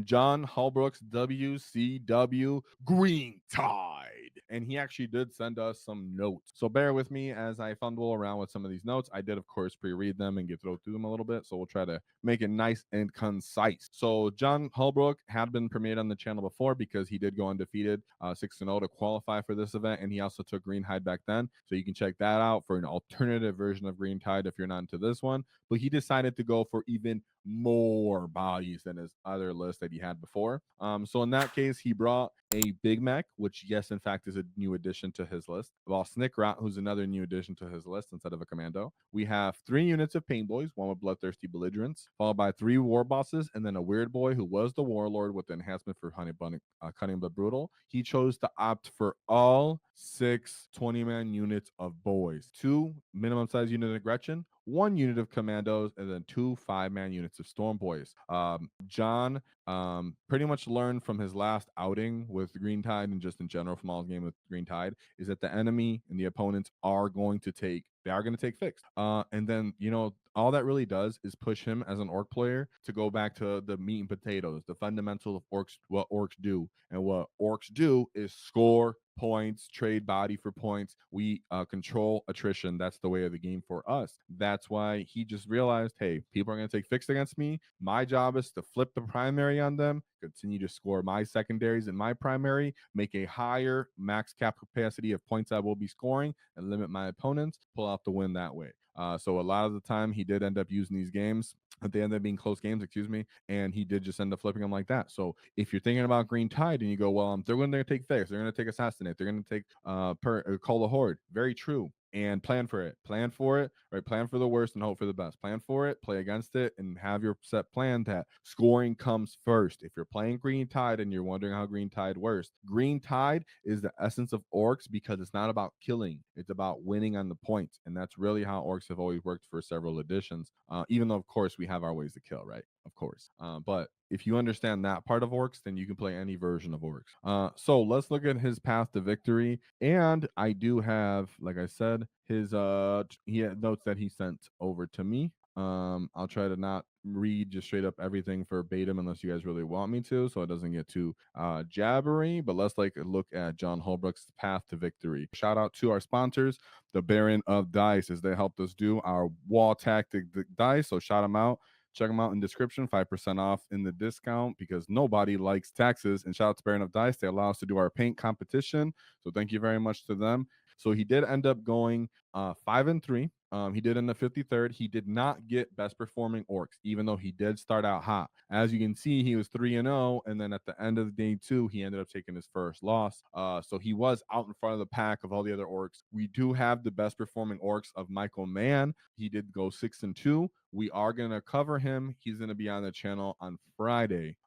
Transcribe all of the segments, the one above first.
John Holbrook's WCW Green Tide. And he actually did send us some notes. So bear with me as I fumble around with some of these notes. I did, of course, pre-read them and get through them a little bit. So we'll try to make it nice and concise. So John Holbrook had been premiered on the channel before because he did go undefeated 6-0 to qualify for this event. And he also took Green Tide back then. So you can check that out for an alternative version of Green Tide if you're not into this one. But he decided to go for even more bodies than his other list that he had before. So in that case, he brought a Big Mek, which yes, in fact, is a new addition to his list. While Snikrot, who's another new addition to his list instead of a commando. We have 3 units of Pain Boys, one with Bloodthirsty Belligerents, followed by 3 War Bosses, and then a Weird Boy who was the Warlord with the enhancement for Cunning but Brutal. He chose to opt for all 6 20-man units of Boys, 2 minimum size units of Gretchen, 1 unit of Commandos, and then 2 5-man units of Storm Boys. John pretty much learned from his last outing with Green Tide and just in general from all his game with Green Tide is that the enemy and the opponents are going to take fixed. And then, all that really does is push him as an orc player to go back to the meat and potatoes, the fundamentals of orcs, what orcs do. And what orcs do is score points, trade body for points. We control attrition. That's the way of the game for us. That's why he just realized, hey, people are going to take fixed against me. My job is to flip the primary on them, continue to score my secondaries in my primary, make a higher max cap capacity of points I will be scoring, and limit my opponents, pull out the win that way. So a lot of the time he did end up using these games. They ended up being close games, and he did just end up flipping them like that. So if you're thinking about Green Tide and you go, well, they're going to take fix, they're going to take assassinate, they're going to take call the horde. Very true. And plan for it, right? Plan for the worst and hope for the best. Plan for it, play against it, and have your set plan that scoring comes first. If you're playing Green Tide and you're wondering how Green Tide works, Green Tide is the essence of orcs because it's not about killing, it's about winning on the points. And that's really how orcs have always worked for several editions, even though, of course, we have our ways to kill, right? Of course. But if you understand that part of orcs, then you can play any version of orcs. So let's look at his path to victory. And I do have, like I said, his he had notes that he sent over to me. I'll try to not read just straight up everything verbatim unless you guys really want me to, so it doesn't get too jabbery. But let's look at John Holbrook's path to victory. Shout out to our sponsors, the Baron of Dice, as they helped us do our Waaaghtaktiks dice. So shout them out. Check them out in the description, 5% off in the discount because nobody likes taxes. And shout out to Baron of Dice. They allow us to do our paint competition. So thank you very much to them. So he did end up going 5-3. He did end up 53rd. He did not get best performing orcs, even though he did start out hot. As you can see, he was 3-0, and then at the end of day 2, he ended up taking his first loss. So he was out in front of the pack of all the other orcs. We do have the best performing orcs of Michael Mann. He did go 6-2. We are going to cover him. He's going to be on the channel on Friday.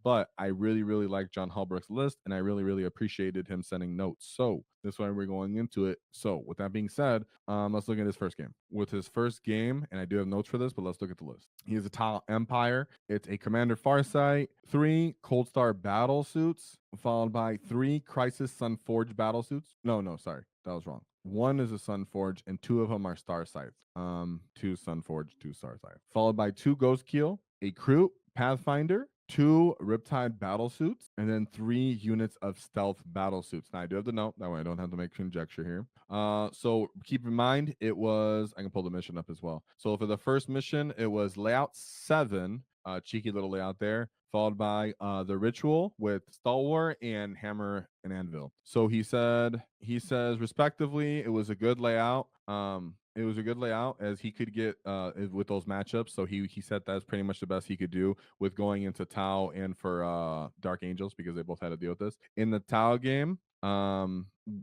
But I really, really like John Holbrook's list, and I really, really appreciated him sending notes. So that's why we're going into it. So with that being said, let's look at his first game. With his first game, and I do have notes for this, but let's look at the list. He is a Tile Empire. It's a Commander Farsight, 3 Cold Star battle suits, followed by 3 Crisis Sunforged battle suits. No, sorry, that was wrong. 1 is a Sunforge, and 2 of them are Star Scythes. 2 Sunforge, 2 Star Scythe. Followed by 2 Ghost Keel, a Kroot Pathfinder, 2 Riptide battle suits, and then 3 units of stealth battle suits. Now I do have the note, that way I don't have to make conjecture here. So keep in mind, it was, I can pull the mission up as well. So for the first mission, it was layout 7, cheeky little layout there, followed by the ritual with Stalwart and Hammer and Anvil. So he says respectively, it was a good layout. It was a good layout as he could get with those matchups. So he said that's pretty much the best he could do with going into Tau and for Dark Angels because they both had to deal with this. In the Tau game,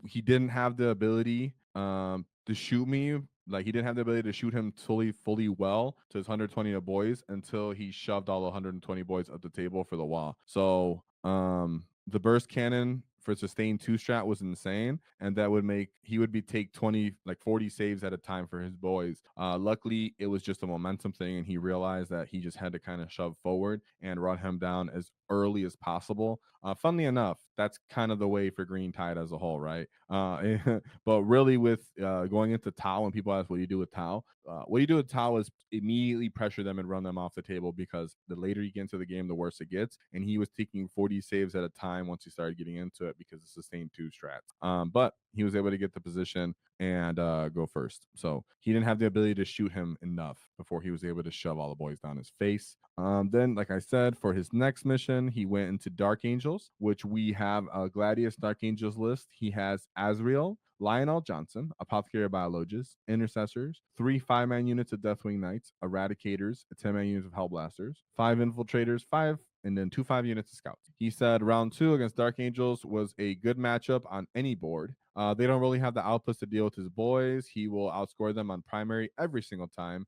he didn't have the ability to shoot me. Like he didn't have the ability to shoot him fully well to his 120 of boys until he shoved all the 120 boys up the table for the wall. So the burst cannon for sustained 2 strat was insane, and that would make he would be take 20 like 40 saves at a time for his boys. Luckily, it was just a momentum thing, and he realized that he just had to kind of shove forward and run him down as early as possible. Funnily enough, that's kind of the way for Green Tide as a whole, right? But really, with going into Tau, when people ask what do you do with Tau, what you do with Tau is immediately pressure them and run them off the table, because the later you get into the game, the worse it gets. And he was taking 40 saves at a time once he started getting into it because of sustained 2 strats. But he was able to get the position and go first. So he didn't have the ability to shoot him enough before he was able to shove all the boys down his face. Then, like I said, for his next mission, he went into Dark Angels, which we have a Gladius Dark Angels list. He has Azrael, Lionel Johnson, Apothecary Biologists, Intercessors, 3 5-man units of Deathwing Knights, Eradicators, 10-man units of Hellblasters, 5 Infiltrators, 5 and then 2 5 units of scouts. He said round 2 against Dark Angels was a good matchup on any board. They don't really have the outputs to deal with his boys. He will outscore them on primary every single time.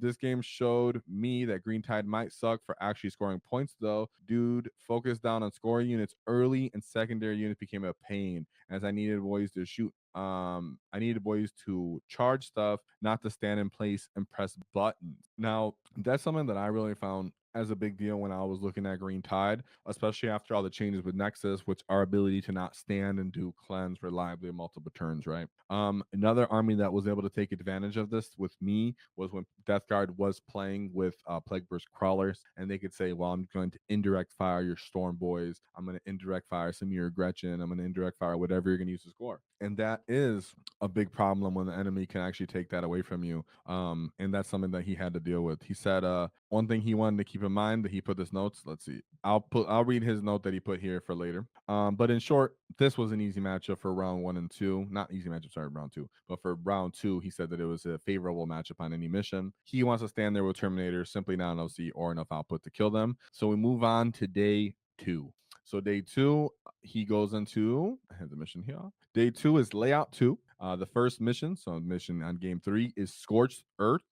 This game showed me that Green Tide might suck for actually scoring points, though. Dude focused down on scoring units early, and secondary units became a pain as I needed boys to shoot. I needed boys to charge stuff, not to stand in place and press buttons. Now, that's something that I really found as a big deal when I was looking at Green Tide, especially after all the changes with Nexus, which our ability to not stand and do cleanse reliably in multiple turns, right? Another army that was able to take advantage of this with me was when Death Guard was playing with Plague Burst Crawlers, and they could say, well, I'm going to indirect fire your Storm Boys, I'm going to indirect fire some of your Gretchen, I'm going to indirect fire whatever you're going to use to score. And that is a big problem when the enemy can actually take that away from you. And that's something that he had to deal with. He said one thing he wanted to keep in mind that he put this notes. Let's see. I'll read his note that he put here for later. But in short, this was an easy matchup for round 1 and 2. Not easy matchup, sorry, round 2. But for round 2, he said that it was a favorable matchup on any mission. He wants to stand there with Terminators, simply not an OC or enough output to kill them. So we move on to day 2. So day 2, he goes into, I have the mission here. Day 2 is layout 2. The first mission, so mission on game 3, is Scorched Earth,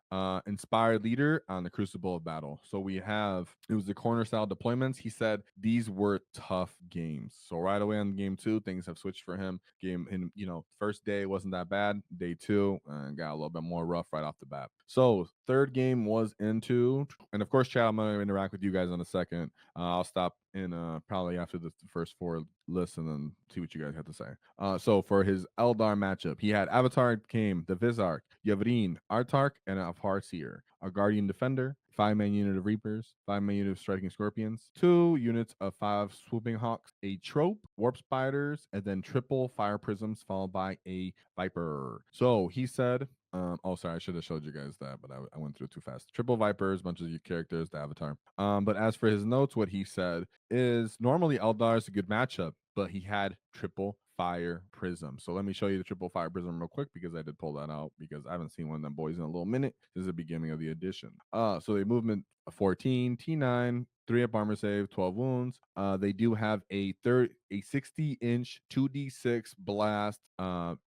Inspired Leader on the Crucible of Battle. So we have, it was the corner style deployments. He said these were tough games. So right away on game 2, things have switched for him. First day wasn't that bad. Day 2 got a little bit more rough right off the bat. So third game was into, and of course, chat, I'm going to interact with you guys in a second. I'll stop in probably after the first 4 lists and then see what you guys have to say. So for his Eldar matchup, he had Avatar came, the Vizark, Yavrin, Artark, and a Farseer, a Guardian Defender, 5-man unit of Reapers, 5-man unit of Striking Scorpions, 2 units of 5 Swooping Hawks, a Trope, Warp Spiders, and then triple Fire Prisms followed by a Viper. So he said, sorry, I should have showed you guys that, but I went through it too fast. Triple Vipers, bunch of your characters, the Avatar. But as for his notes, what he said is normally Eldar is a good matchup, but he had triple Fire Prism. So let me show you the triple Fire Prism real quick, because I did pull that out because I haven't seen one of them boys in a little minute. This is the beginning of the edition. So they movement 14, T9, 3 up armor save, 12 wounds. They do have a 60-inch 2d6 blast,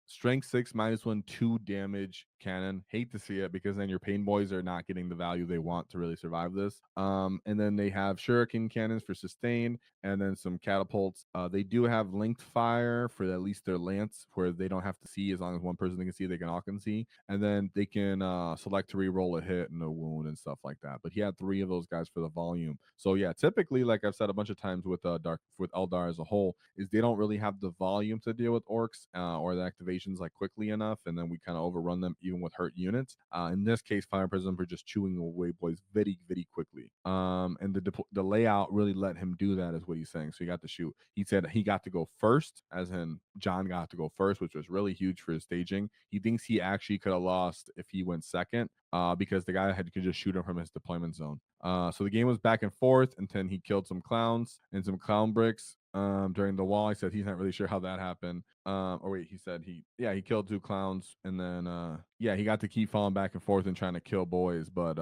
strength 6 -1 2 damage cannon. Hate to see it, because then your pain boys are not getting the value they want to really survive this. And then they have shuriken cannons for sustain, and then some catapults. They do have linked fire for at least their lance, where they don't have to see. As long as one person can see, they can all can see, and then they can select to re-roll a hit and a wound and stuff like that. But he had 3 of those guys for the volume. So yeah, typically, like I've said a bunch of times with Eldar as a whole, is they don't really have the volume to deal with orcs or the activations like quickly enough, and then we kind of overrun them even with hurt units. In this case, Fire Prism for just chewing away boys very, very quickly. And the layout really let him do that, is what he's saying. So he got to shoot. He said he got to go first, as in John got to go first, which was really huge for his staging. He thinks he actually could have lost if he went second, because the guy could just shoot him from his deployment zone. So the game was back and forth, and then he killed some clowns and some clown bricks during the wall. He said he's not really sure how that happened. Or wait, he said he killed 2 clowns, and then he got to keep falling back and forth and trying to kill Boyz, but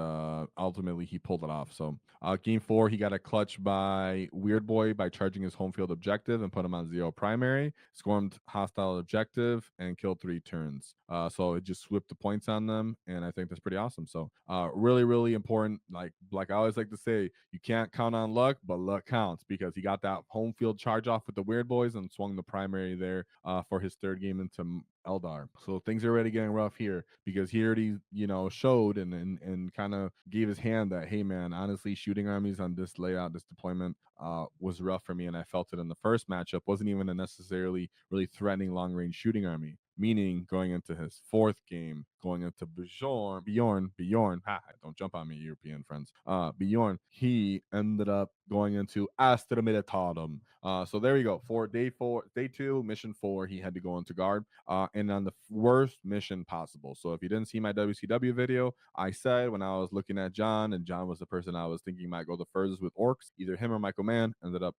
ultimately he pulled it off. So game 4, he got a clutch by Weird Boy by charging his home field objective and put him on 0 primary, scormed hostile objective, and killed 3 turns. So it just swept the points on them, and I think that's pretty awesome. So really, really important. Like I always like to say, you can't count on luck, but luck counts, because he got that home field charge off with the Weird Boys and swung the primary there for his 3rd game into Eldar. So things are already getting rough here, because he already, showed and kind of gave his hand that, hey man, honestly, shooting armies on this layout, this deployment was rough for me, and I felt it in the first matchup. Wasn't even a necessarily really threatening long range shooting army. Meaning, going into his 4th game, going into Bjorn, don't jump on me, European friends. Bjorn, he ended up going into Astra Militarum. So there you go. For day 2, mission 4, he had to go into guard, and on the worst mission possible. So if you didn't see my WCW video, I said when I was looking at John, and John was the person I was thinking might go the furthest with orcs, either him or Michael Mann, ended up,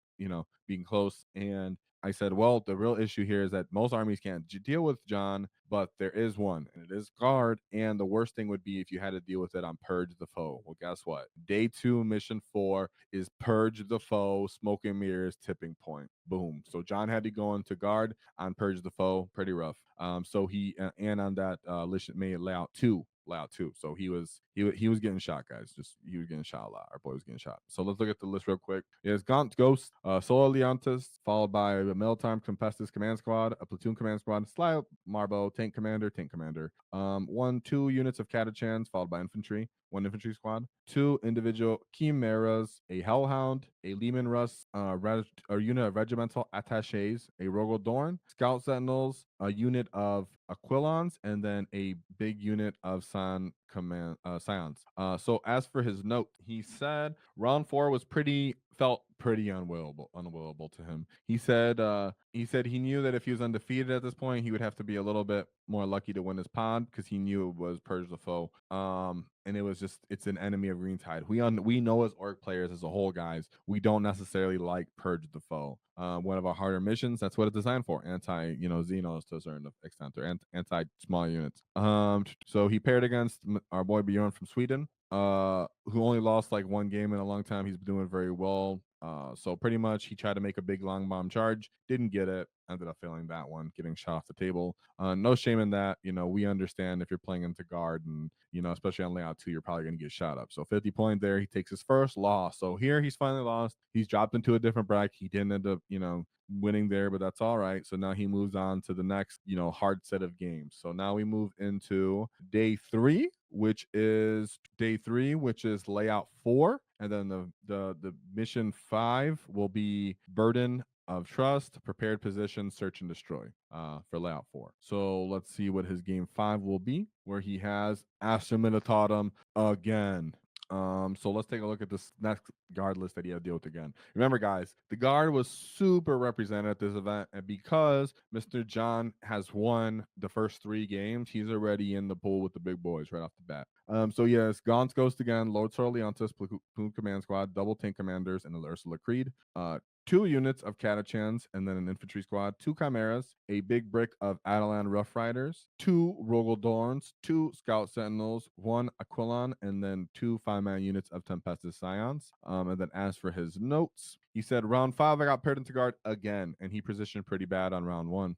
being close. And I said, well, the real issue here is that most armies can't deal with John, but there is one, and it is guard. And the worst thing would be if you had to deal with it on Purge the Foe. Well, guess what? Day 2, mission 4 is Purge the Foe, Smoke and Mirrors, Tipping Point. Boom. So John had to go into guard on Purge the Foe. Pretty rough. So he and on that made layout 2. So he was getting shot, guys. He was getting shot a lot. Our boy was getting shot. So let's look at the list real quick. It's Ghost, Solo Leontis, followed by a Militime Tempestus Command Squad, a Platoon Command Squad, Sly Marbo, Tank Commander, 2 units of Catachans, followed by infantry, 1 infantry squad, 2 individual Chimeras, a Hellhound, a Lehman Russ, a unit of regimental attaches, a Rogel Dorn, Scout Sentinels, a unit of Aquilons, and then a big unit of Scions. So as for his note, he said round 4 felt pretty unwillable to him. He said he knew that if he was undefeated at this point, he would have to be a little bit more lucky to win his pod, because he knew it was Purge the Foe. And it's an enemy of Green Tide. We know as orc players as a whole, guys, we don't necessarily like Purge the Foe. One of our harder missions, that's what it's designed for. Anti, Xenos to a certain extent, or anti small units. So he paired against our boy Bjorn from Sweden, who only lost like 1 game in a long time. He's been doing very well. So pretty much he tried to make a big long bomb charge, didn't get it, ended up failing that one, getting shot off the table. No shame in that. We understand if you're playing into guard, and especially on layout 2, you're probably going to get shot up. So 50 point there. He takes his first loss. So here he's finally lost. He's dropped into a different bracket. He didn't end up, winning there, but that's all right. So now he moves on to the next, hard set of games. So now we move into day 3, which is layout 4, and then the mission 5 will be Burden of Trust, Prepared Position, Search and Destroy for layout 4. So let's see what his game 5 will be, where he has Astra Militarum again. So let's take a look at this next guard list that he had to deal with again. Remember, guys, the guard was super represented at this event, and because Mr. John has won the first 3 games, he's already in the pool with the big boys right off the bat. So yes, Ghost again, Lord Sorleantis, Platoon Command Squad, double Tank Commanders, and the Ursula Creed. 2 units of Catachans, and then an infantry squad, 2 Chimeras, a big brick of Adelan Rough Riders, 2 Rogel Dorns, 2 Scout Sentinels, 1 Aquilon, and then 2 5-man units of Tempestus Scions. And then as for his notes, he said round 5 I got paired into guard again, and he positioned pretty bad on round 1.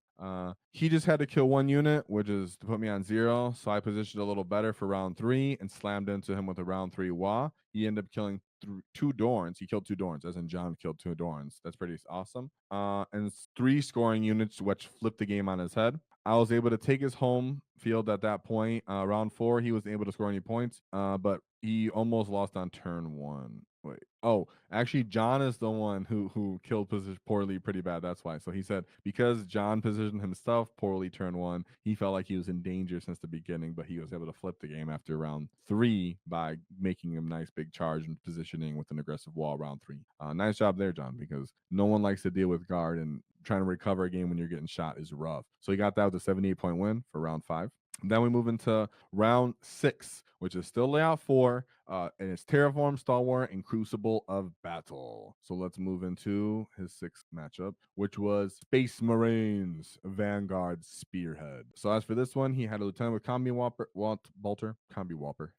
He just had to kill 1 unit, which is to put me on 0. So I positioned a little better for round 3 and slammed into him with a round 3 WAAAGH. He ended up killing 2 Dorns. He killed 2 Dorns, as in John killed 2 Dorns. That's pretty awesome. And 3 scoring units, which flipped the game on his head. I was able to take his home field at that point. Round 4, he wasn't able to score any points, but he almost lost on turn 1. Wait. Oh, actually, John is the one who killed position poorly pretty bad. That's why. So he said because John positioned himself poorly turn 1, he felt like he was in danger since the beginning, but he was able to flip the game after round 3 by making a nice big charge and positioning with an aggressive wall round 3. Nice job there, John, because no one likes to deal with guard, and trying to recover a game when you're getting shot is rough. So he got that with a 78-point win for round 5. Then we move into round 6, which is still layout 4. and it's Terraform, Stalwart, and Crucible of Battle. So let's move into his sixth matchup, which was Space Marines Vanguard Spearhead. So as for this one, he had a lieutenant with Combi Bolter, Combi Whopper,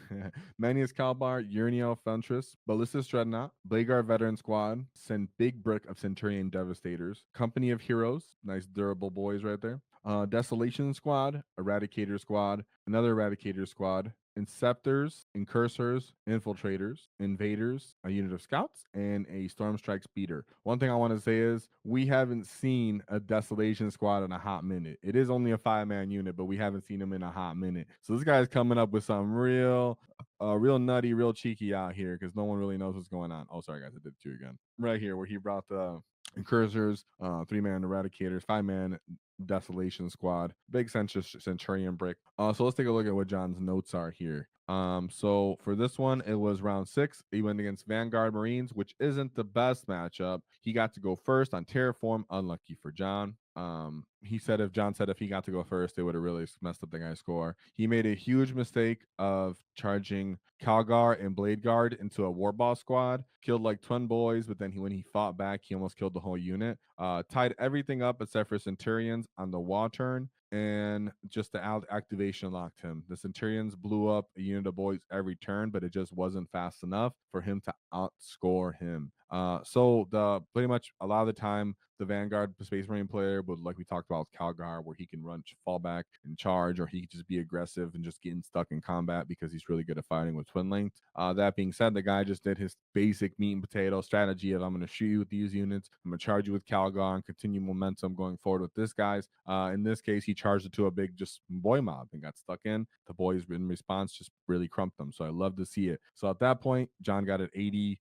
Manius Calbar, Urnio Fentress, Ballistus Dreadnought, Bladeguard Veteran Squad, send Big Brick of Centurion Devastators, Company of Heroes, nice durable boys right there. Desolation Squad, Eradicator Squad, another Eradicator Squad, Inceptors, Incursors, Infiltrators, Invaders, a unit of Scouts, and a Storm Strike Speeder. One thing I want to say is we haven't seen a Desolation Squad in a hot minute. It is only a 5-man unit, but we haven't seen him in a hot minute. So this guy's coming up with something real nutty, real cheeky out here because no one really knows what's going on. Oh, sorry guys, I did it to you again. Right here where he brought the Incursors, 3-man Eradicators, 5-man Desolation Squad, big Centurion brick. So let's take a look at what John's notes are here. So for this one, it was round 6. He went against Vanguard Marines, which isn't the best matchup. He got to go first on Terraform. Unlucky for John. He said if he got to go first, it would have really messed up the guy's score. He made a huge mistake of charging Calgar and Blade Guard into a Warboss squad, killed like twin boys, but then when he fought back, he almost killed the whole unit. Tied everything up except for Centurions on the WAAAGH turn, and just the activation locked him. The Centurions blew up a unit of boys every turn, but it just wasn't fast enough for him to outscore him. So the pretty much a lot of the time the Vanguard Space Marine player would, like we talked about with Calgar, where he can run fall back and charge, or he can just be aggressive and just getting stuck in combat because he's really good at fighting with twin length. That being said, the guy just did his basic meat and potato strategy of I'm going to shoot you with these units, I'm going to charge you with Calgar and continue momentum going forward with this guys. In this case, he charged it to a big just boy mob and got stuck in. The boys in response just really crumped them. So I love to see it. So at that point, John got an 80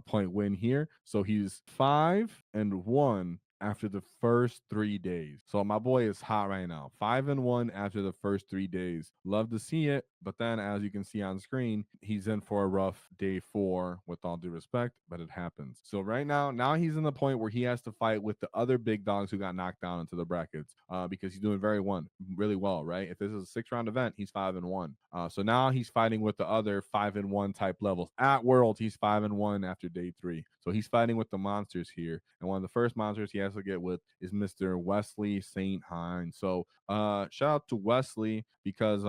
point win here. So he's 5-1 after the first 3 days. So my boy is hot right now. 5-1 after the first 3 days. Love to see it. But then, as you can see on screen, he's in for a rough day 4, with all due respect, but it happens. So right now he's in the point where he has to fight with the other big dogs who got knocked down into the brackets, because he's doing really well, right? If this is a 6-round event, he's 5-1. So now he's fighting with the other 5-1 type levels. At Worlds, he's 5-1 after day 3. So he's fighting with the monsters here. And one of the first monsters he has to get with is Mr. Wesley St. Hines. So shout out to Wesley because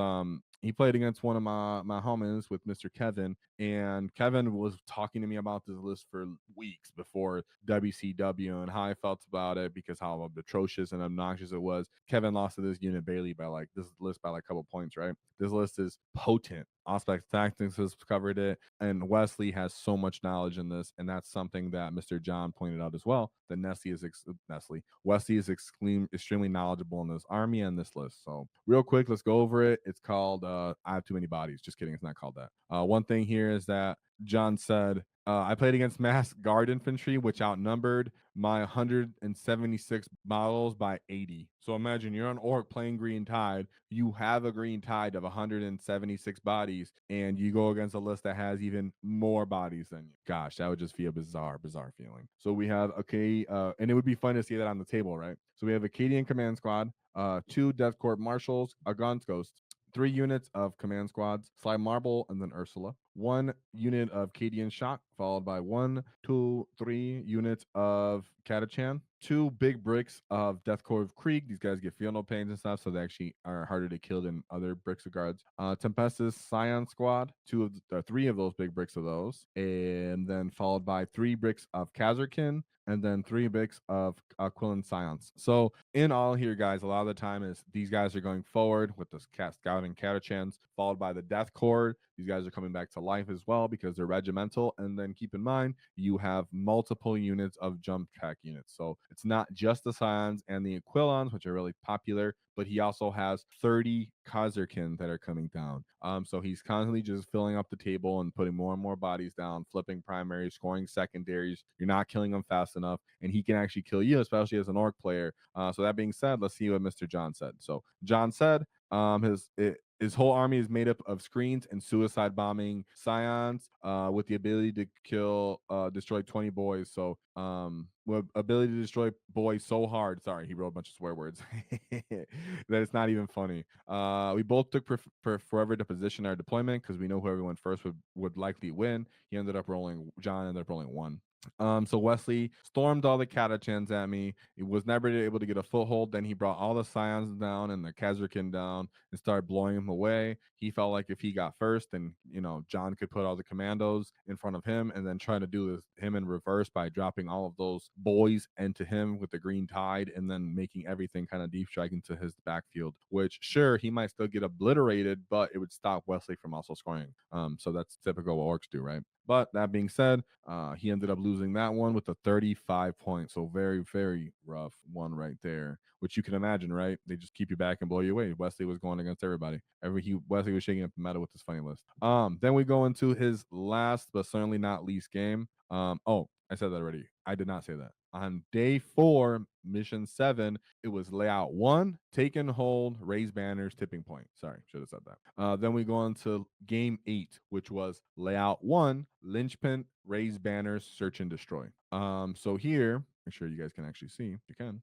he played against one of my homies with Mr. Kevin, and Kevin was talking to me about this list for weeks before WCW and how I felt about it because how atrocious and obnoxious it was. Kevin lost to this unit Bailey by like this list by like a couple points, right? This list is potent. Waaaghtaktiks has covered it, and Wesley has so much knowledge in this, and that's something that Mr. John pointed out as well. That Wesley is extremely knowledgeable in this army and this list. So real quick, let's go over it. It's called I have too many bodies. Just kidding, it's not called that. One thing here is that John said, I played against masked guard infantry, which outnumbered my 176 models by 80. So imagine you're on Orc playing Green Tide. You have a Green Tide of 176 bodies, and you go against a list that has even more bodies than you. Gosh, that would just be a bizarre feeling. So we have, and it would be fun to see that on the table, right? So we have Acadian Command Squad, 2 Death Corps Marshals, a Guns Ghost, 3 units of command squads, Sly Marble, and then Ursula. 1 unit of Cadian Shock, followed by 1, 2, 3 units of Catachan. 2 big bricks of Death Corps of Krieg. These guys get field no pains and stuff, so they actually are harder to kill than other bricks of guards. Tempestus Scion Squad, 3 of those big bricks of those, and then followed by 3 bricks of Kazarkin, and then 3 bricks of Quillen Science. So in all here, guys, a lot of the time is these guys are going forward with the Scouting Catachans, followed by the Death Corps. These guys are coming back to life as well because they're regimental. And then keep in mind, you have multiple units of jump track units. So it's not just the Scions and the Aquilons, which are really popular, but he also has 30 Kazarkin that are coming down. So he's constantly just filling up the table and putting more and more bodies down, flipping primaries, scoring secondaries. You're not killing them fast enough, and he can actually kill you, especially as an Orc player. So that being said, let's see what Mr. John said. So John said, his whole army is made up of screens and suicide bombing scions, with the ability to destroy 20 boys. So, with ability to destroy boys so hard. Sorry, he wrote a bunch of swear words that it's not even funny. We both took forever to position our deployment because we know whoever went first would likely win. John ended up rolling one. So Wesley stormed all the Catachans at me. He was never able to get a foothold. Then he brought all the Scions down and the Kazarkin down and started blowing him away. He felt like if he got first, then John could put all the commandos in front of him and then try to do this him in reverse by dropping all of those boys into him with the green tide and then making everything kind of deep strike into his backfield. Which sure he might still get obliterated, but it would stop Wesley from also scoring. So that's typical what orcs do, right? But that being said, he ended up losing that one with a 35 points. So very, very rough one right there, which you can imagine, right? They just keep you back and blow you away. Wesley was going against everybody. Wesley was shaking up the meta with this funny list. Then we go into his last but certainly not least game. Oh, I said that already. I did not say that. On day 4, mission 7, it was layout 1, take and hold, raise banners, tipping point. Sorry, should have said that. Then we go on to game 8, which was layout 1, linchpin, raise banners, search and destroy. So here, make sure you guys can actually see if you can.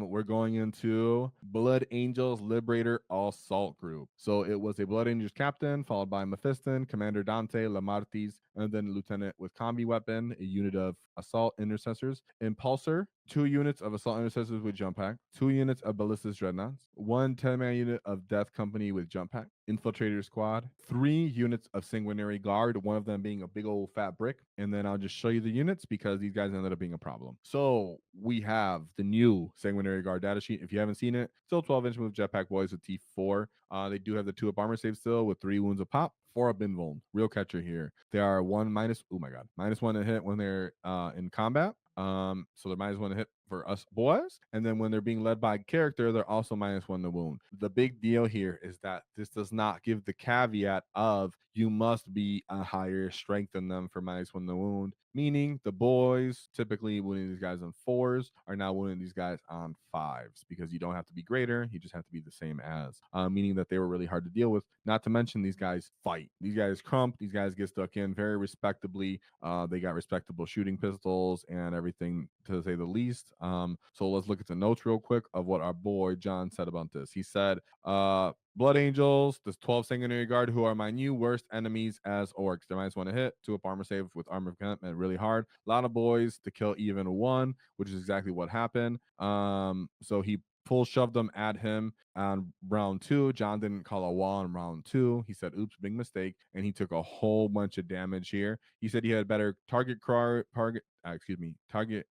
We're going into Blood Angels Liberator Assault Group. So it was a Blood Angels captain, followed by Mephiston, Commander Dante, Lamartis, and then Lieutenant with combi weapon, a unit of assault intercessors, Impulsor, 2 units of assault intercessors with jump pack, 2 units of ballistic dreadnoughts, 1 10-man unit of death company with jump pack, infiltrator squad, 3 units of sanguinary guard, one of them being a big old fat brick. And then I'll just show you the units because these guys ended up being a problem. So we have the new sanguinary guard data sheet. If you haven't seen it, still 12-inch move jetpack boys with T4. They do have the 2 up armor save still with 3 wounds of pop. 4 up invuln. Real catcher here. They are -1 to hit when they're in combat. So they're -1 to hit for us boys. And then when they're being led by character, they're also -1 to wound. The big deal here is that this does not give the caveat of you must be a higher strength than them for -1 to wound. Meaning the boys typically wounding these guys on 4s are now wounding these guys on 5s because you don't have to be greater, you just have to be the same as. Meaning that they were really hard to deal with. Not to mention these guys fight. These guys crump. These guys get stuck in very respectably. They got respectable shooting pistols and everything to say the least. So let's look at the notes real quick of what our boy John said about this. He said, Blood Angels, this 12 sanguinary guard who are my new worst enemies as orcs. They're -1 to hit, 2 up armor save with armor of commitment, really hard. A lot of boys to kill even 1, which is exactly what happened. So he full shoved them at him on round 2. John didn't call a wall on round 2. He said, oops, big mistake. And he took a whole bunch of damage here. He said he had better target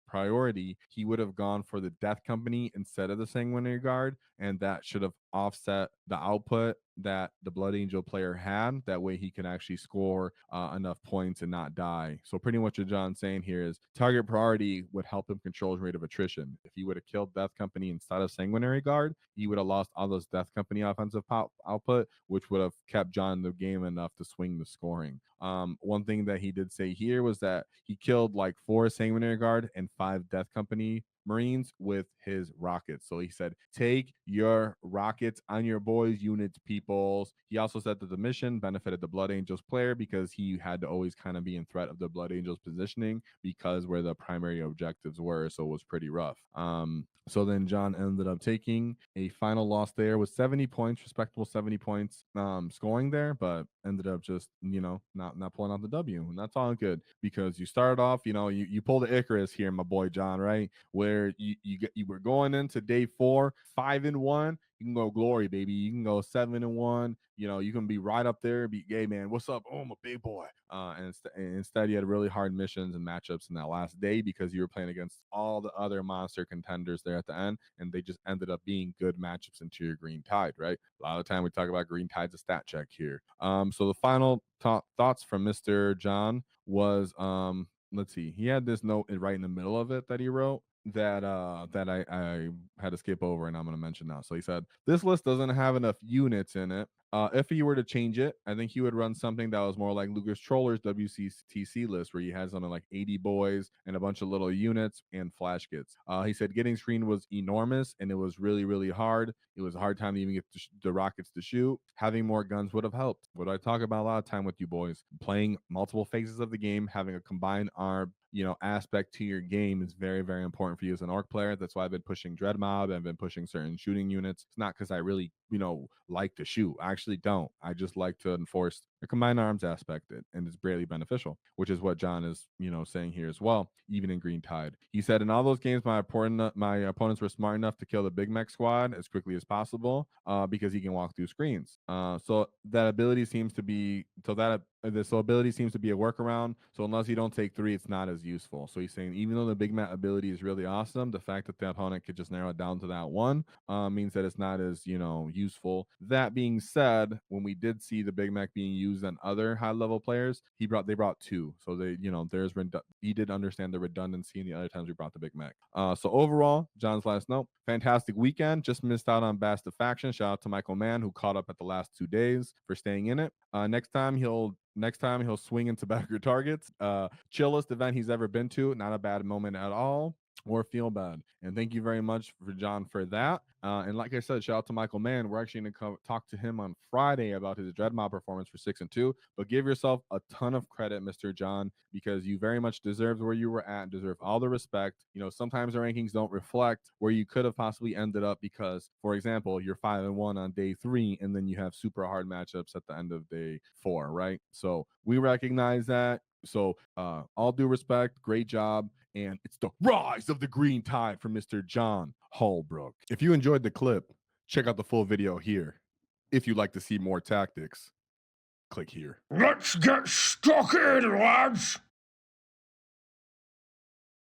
priority. He would have gone for the death company instead of the sanguinary guard. And that should have offset the output that the Blood Angel player had. That way he can actually score enough points and not die. So pretty much what John's saying here is target priority would help him control his rate of attrition. If he would have killed Death Company instead of Sanguinary Guard, he would have lost all those Death Company offensive output, which would have kept John in the game enough to swing the scoring. One thing that he did say here was that he killed like 4 Sanguinary Guard and 5 Death Company Marines with his rockets. So he said, take your rockets on your boys' units, peoples. He also said that the mission benefited the Blood Angels player because he had to always kind of be in threat of the Blood Angels positioning because where the primary objectives were. So it was pretty rough. So then John ended up taking a final loss there with 70 points, respectable 70 points scoring there, but ended up just, not pulling out the W. And that's all good because you started off, you pulled the Icarus here, my boy John, right? Where you were going into day 4, 5-1. You can go glory, baby. You can go 7-1. You can be right up there. Be gay, man. What's up? Oh, I'm a big boy. And instead, you had really hard missions and matchups in that last day because you were playing against all the other monster contenders there at the end, and they just ended up being good matchups into your Green Tide, right? A lot of the time we talk about Green Tide's a stat check here. So the final thoughts from Mr. John was, let's see, he had this note right in the middle of it that he wrote. that I had to skip over and I'm going to mention now. So he said this list doesn't have enough units in it. If he were to change it, I think he would run something that was more like Lucas Troller's WCTC list, where he has something like 80 boys and a bunch of little units and flash kits. He said getting screen was enormous and it was really, really hard. It was a hard time to even get the rockets to shoot. Having more guns would have helped. What I talk about a lot of time with you boys, playing multiple phases of the game, having a combined arm, aspect to your game is very, very important for you as an orc player. That's why I've been pushing Dread Mob. I've been pushing certain shooting units. It's not because I really, like to shoot. I actually don't. I just like to enforce the combined arms aspect, and it's barely beneficial, which is what John is, saying here as well. Even in Green Tide, he said in all those games, my opponents were smart enough to kill the Big Mek squad as quickly as possible, because he can walk through screens. So that ability seems to be this ability seems to be a workaround. So unless you don't take 3, it's not as useful. So he's saying even though the Big Mek ability is really awesome, the fact that the opponent could just narrow it down to that one means that it's not as useful. That being said, when we did see the Big Mek being used on other high level players, they brought 2. So he did understand the redundancy in the other times we brought the Big Mek. So overall, John's last note: fantastic weekend. Just missed out on Bast of Faction. Shout out to Michael Mann, who caught up at the last 2 days, for staying in it. Next time he'll swing into backer targets. Chillest event he's ever been to. Not a bad moment at all or feel bad. And thank you very much for John for that. And like I said, shout out to Michael Mann. We're actually going to talk to him on Friday about his Dread Mob performance for 6 and 2. But give yourself a ton of credit, Mr. John, because you very much deserve where you were at, deserve all the respect. Sometimes the rankings don't reflect where you could have possibly ended up because, for example, you're 5 and 1 on day 3, and then you have super hard matchups at the end of day 4, right? So we recognize that. So all due respect, great job. And it's the rise of the Green Tide from Mr. John Holbrook. If you enjoyed the clip, check out the full video here. If you'd like to see more tactics, click here. Let's get stuck in, lads!